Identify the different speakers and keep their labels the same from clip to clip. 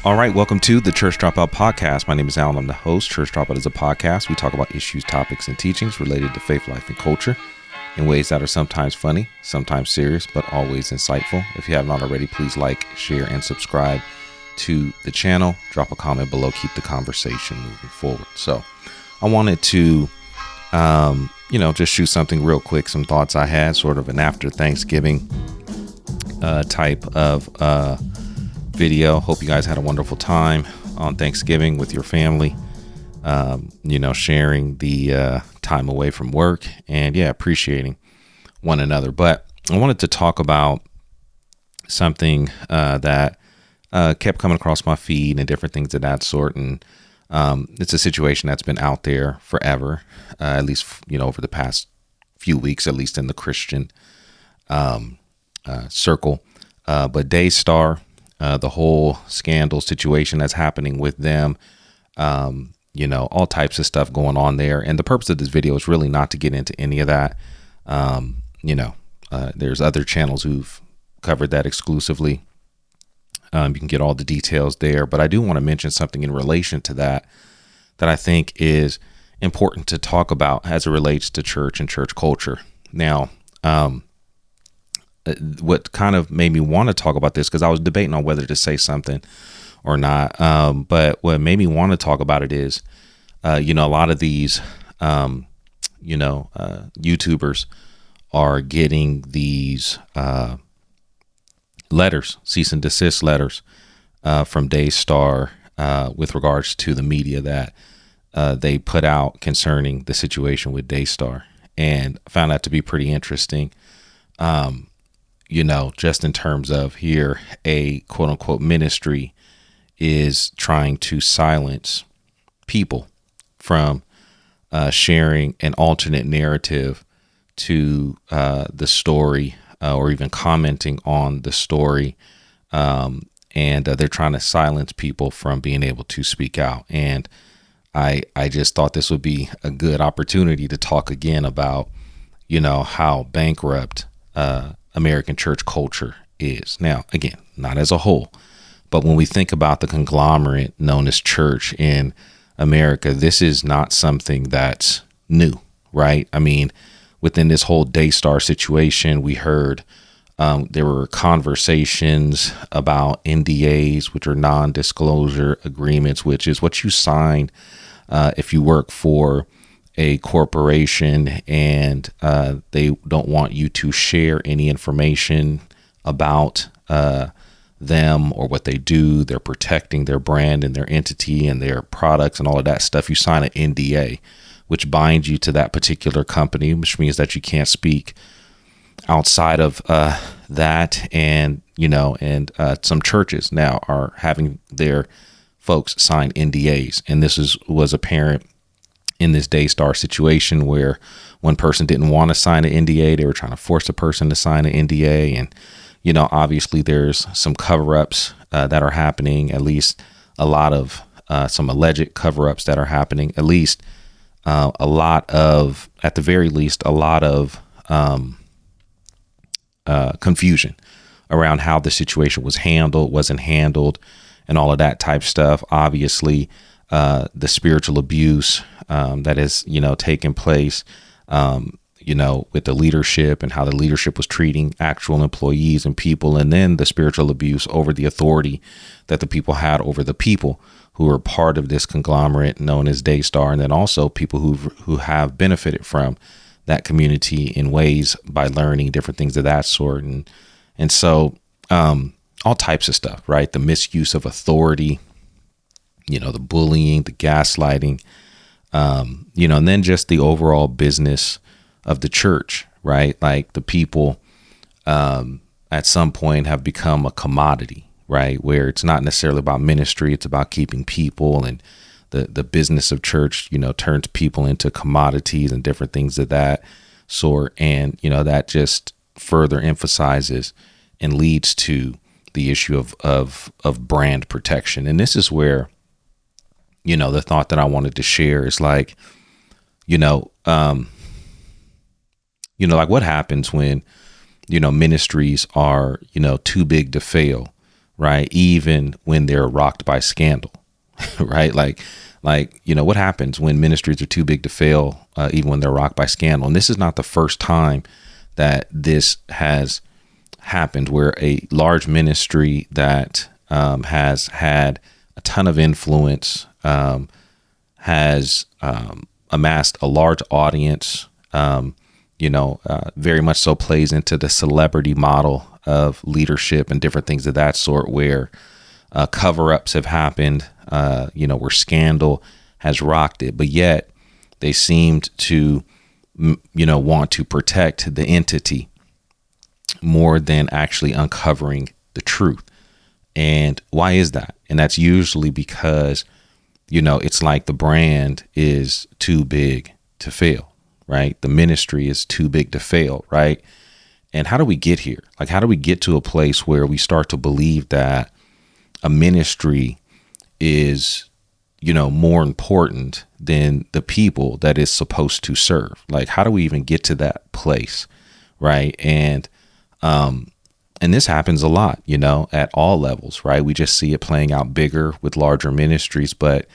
Speaker 1: All right, welcome to the Church Dropout Podcast. My name is Alan. I'm the host. Church Dropout is a podcast. We talk about issues, topics, and teachings related to faith, life, and culture in ways that are sometimes funny, sometimes serious, but always insightful. If you haven't already, please like, share, and subscribe to the channel. Drop a comment below. Keep the conversation moving forward. So I wanted to, just shoot something real quick, some thoughts I had, sort of an after Thanksgiving type of video. Hope you guys had a wonderful time on Thanksgiving with your family, sharing the time away from work and appreciating one another. But I wanted to talk about something that kept coming across my feed and different things of that sort. And it's a situation that's been out there forever, at least, over the past few weeks, at least in the Christian circle. But Daystar, the whole scandal situation that's happening with them, all types of stuff going on there. And the purpose of this video is really not to get into any of that. There's other channels who've covered that exclusively. You can get all the details there, but I do want to mention something in relation to that I think is important to talk about as it relates to church and church culture. Now, what kind of made me want to talk about this, because I was debating on whether to say something or not. But what made me want to talk about it is, a lot of these, YouTubers are getting these letters, cease and desist letters from Daystar with regards to the media that they put out concerning the situation with Daystar, and I found that to be pretty interesting. Just in terms of here, a quote unquote ministry is trying to silence people from sharing an alternate narrative to the story or even commenting on the story. And they're trying to silence people from being able to speak out. And I just thought this would be a good opportunity to talk again about, how bankrupt American church culture is. Now, again, not as a whole, but when we think about the conglomerate known as church in America, this is not something that's new, right? I mean, within this whole Daystar situation, we heard there were conversations about NDAs, which are non-disclosure agreements, which is what you sign if you work for a corporation and they don't want you to share any information about them or what they do. They're protecting their brand and their entity and their products and all of that stuff. You sign an NDA, which binds you to that particular company, which means that you can't speak outside of that. And, some churches now are having their folks sign NDAs. And this was apparent in this Daystar situation where one person didn't want to sign an NDA. They were trying to force a person to sign an NDA. And, obviously there's some cover-ups that are happening, at least a lot of some alleged cover-ups that are happening, at least at the very least, a lot of confusion around how the situation was handled, wasn't handled, and all of that type stuff. Obviously, the spiritual abuse that has, taken place, with the leadership and how the leadership was treating actual employees and people, and then the spiritual abuse over the authority that the people had over the people who are part of this conglomerate known as Daystar, and then also people who have benefited from that community in ways by learning different things of that sort. And so all types of stuff, right? The misuse of authority, the bullying, the gaslighting, and then just the overall business of the church, right? Like the people at some point have become a commodity, right? Where it's not necessarily about ministry, it's about keeping people, and the business of church, turns people into commodities and different things of that sort. And, that just further emphasizes and leads to the issue of brand protection. And this is where, the thought that I wanted to share is like, like what happens when, ministries are, too big to fail, right? Even when they're rocked by scandal, right? What happens when ministries are too big to fail, even when they're rocked by scandal? And this is not the first time that this has happened, where a large ministry that has had a ton of influence, has amassed a large audience, very much so plays into the celebrity model of leadership and different things of that sort, where cover-ups have happened, where scandal has rocked it, but yet they seemed to, want to protect the entity more than actually uncovering the truth. And why is that? And that's usually because, it's like the brand is too big to fail, right? The ministry is too big to fail, right? And how do we get here? Like, how do we get to a place where we start to believe that a ministry is, more important than the people that it's supposed to serve? Like, how do we even get to that place, right? And this happens a lot, at all levels, right? We just see it playing out bigger with larger ministries, but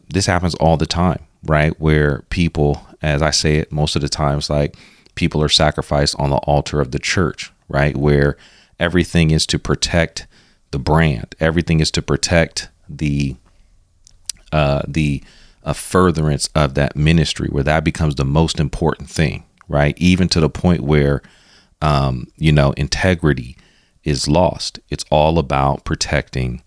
Speaker 1: this happens all the time, right? Where people, as I say it most of the times, like, people are sacrificed on the altar of the church, right? Where everything is to protect the brand, everything is to protect the furtherance of that ministry, where that becomes the most important thing, right? Even to the point where integrity is lost. It's all about protecting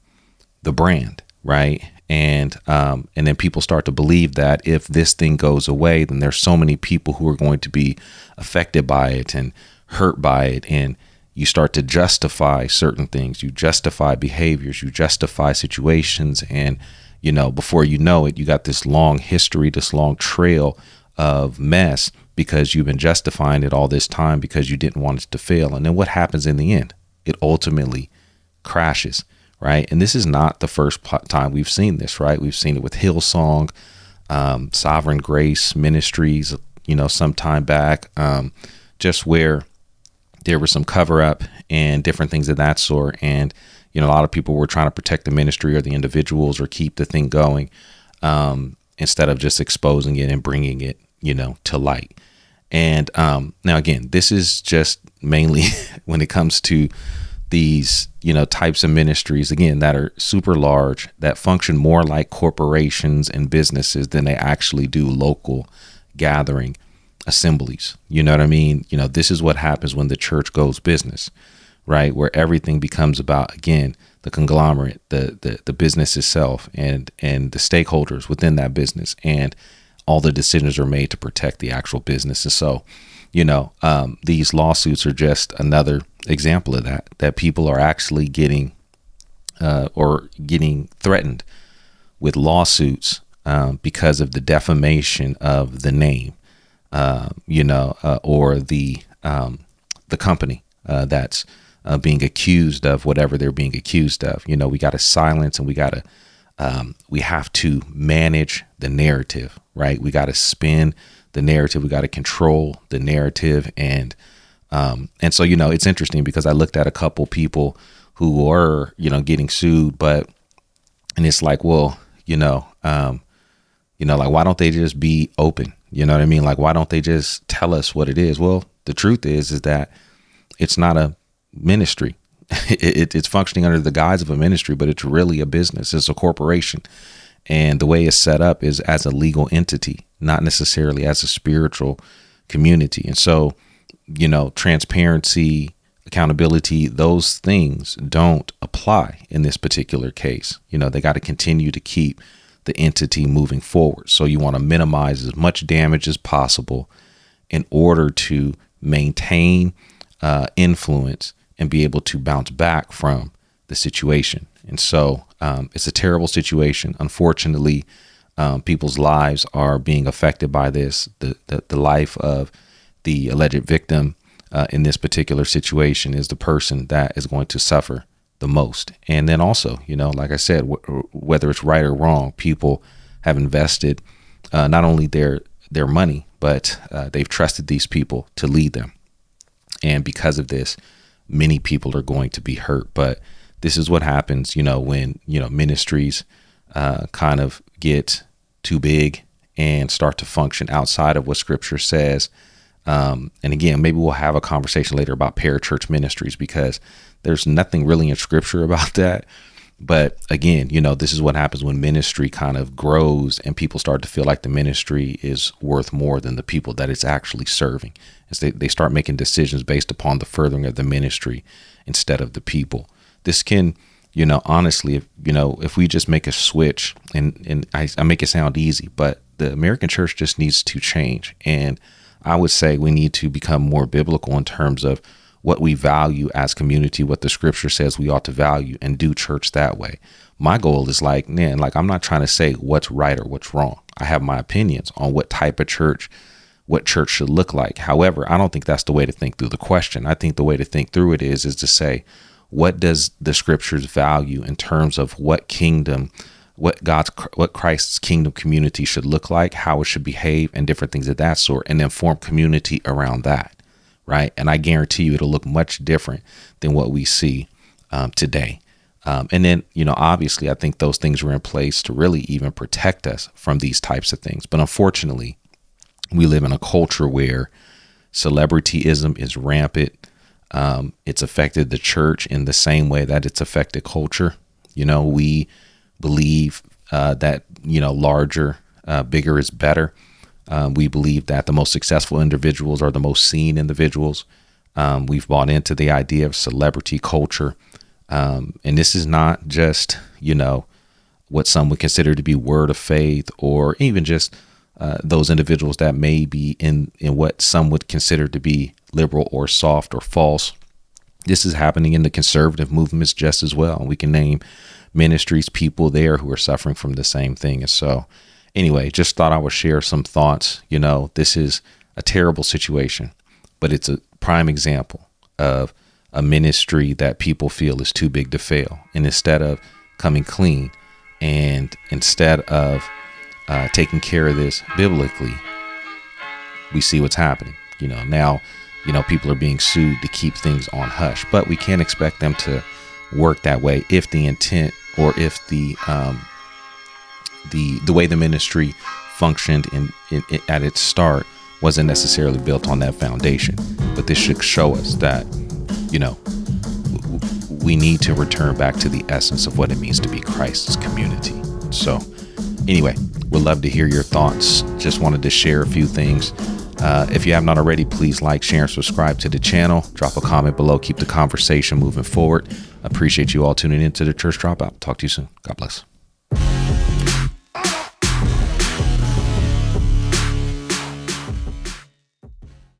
Speaker 1: the brand, right? And then people start to believe that if this thing goes away, then there's so many people who are going to be affected by it and hurt by it. And you start to justify certain things. You justify behaviors, you justify situations. And, before you know it, you got this long history, this long trail of mess, because you've been justifying it all this time because you didn't want it to fail. And then what happens in the end? It ultimately crashes, right? And this is not the first time we've seen this, right? We've seen it with Hillsong, Sovereign Grace Ministries, some time back, just where there was some cover up and different things of that sort. And, a lot of people were trying to protect the ministry or the individuals or keep the thing going, instead of just exposing it and bringing it, to light. And now, again, this is just mainly when it comes to these, types of ministries, again, that are super large, that function more like corporations and businesses than they actually do local gathering assemblies. You know what I mean? This is what happens when the church goes business, right? Where everything becomes about, again, the conglomerate, the business itself, and the stakeholders within that business, and all the decisions are made to protect the actual business. And so, these lawsuits are just another example of that people are actually getting threatened with lawsuits because of the defamation of the name, or the company that's being accused of whatever they're being accused of. We got to silence, and we have to manage the narrative, right? We got to spin the narrative. We got to control the narrative. And so, it's interesting because I looked at a couple people who were, getting sued, and it's like, well, like, why don't they just be open? You know what I mean? Like, why don't they just tell us what it is? Well, the truth is that it's not a ministry. It's functioning under the guise of a ministry, but it's really a business. It's a corporation. And the way it's set up is as a legal entity, not necessarily as a spiritual community. And so, transparency, accountability, those things don't apply in this particular case. They got to continue to keep the entity moving forward. So you want to minimize as much damage as possible in order to maintain influence and be able to bounce back from the situation. And so it's a terrible situation. Unfortunately, people's lives are being affected by this. The life of the alleged victim in this particular situation is the person that is going to suffer the most. And then also, like I said, whether it's right or wrong, people have invested not only their money, but they've trusted these people to lead them. And because of this, many people are going to be hurt. But this is what happens, when, ministries kind of get too big and start to function outside of what scripture says. And again, maybe we'll have a conversation later about parachurch ministries, because there's nothing really in scripture about that. But again, this is what happens when ministry kind of grows and people start to feel like the ministry is worth more than the people that it's actually serving. As they start making decisions based upon the furthering of the ministry instead of the people. This can, honestly, if we just make a switch, and I make it sound easy, but the American church just needs to change. And I would say we need to become more biblical in terms of what we value as community, what the scripture says we ought to value, and do church that way. My goal is I'm not trying to say what's right or what's wrong. I have my opinions on what type of church, what church should look like. However, I don't think that's the way to think through the question. I think the way to think through it is to say, what does the scriptures value in terms of what Christ's kingdom community should look like, how it should behave, and different things of that sort, and then form community around that. Right. And I guarantee you it'll look much different than what we see today. And then, obviously, I think those things were in place to really even protect us from these types of things. But unfortunately, we live in a culture where celebrityism is rampant. It's affected the church in the same way that it's affected culture. We believe that, larger, bigger is better. We believe that the most successful individuals are the most seen individuals. We've bought into the idea of celebrity culture. And this is not just, what some would consider to be word of faith, or even just those individuals that may be in what some would consider to be liberal or soft or false. This is happening in the conservative movements just as well. And we can name ministries, people there who are suffering from the same thing. And so anyway, just thought I would share some thoughts. This is a terrible situation, but it's a prime example of a ministry that people feel is too big to fail. And instead of coming clean, and instead of taking care of this biblically, we see what's happening. Now, people are being sued to keep things on hush, but we can't expect them to work that way if the intent, or if the way the ministry functioned at its start wasn't necessarily built on that foundation. But this should show us that, we need to return back to the essence of what it means to be Christ's community. So anyway, we'd love to hear your thoughts. Just wanted to share a few things. If you have not already, please like, share, and subscribe to the channel. Drop a comment below. Keep the conversation moving forward. Appreciate you all tuning into the Church Dropout. Talk to you soon. God bless.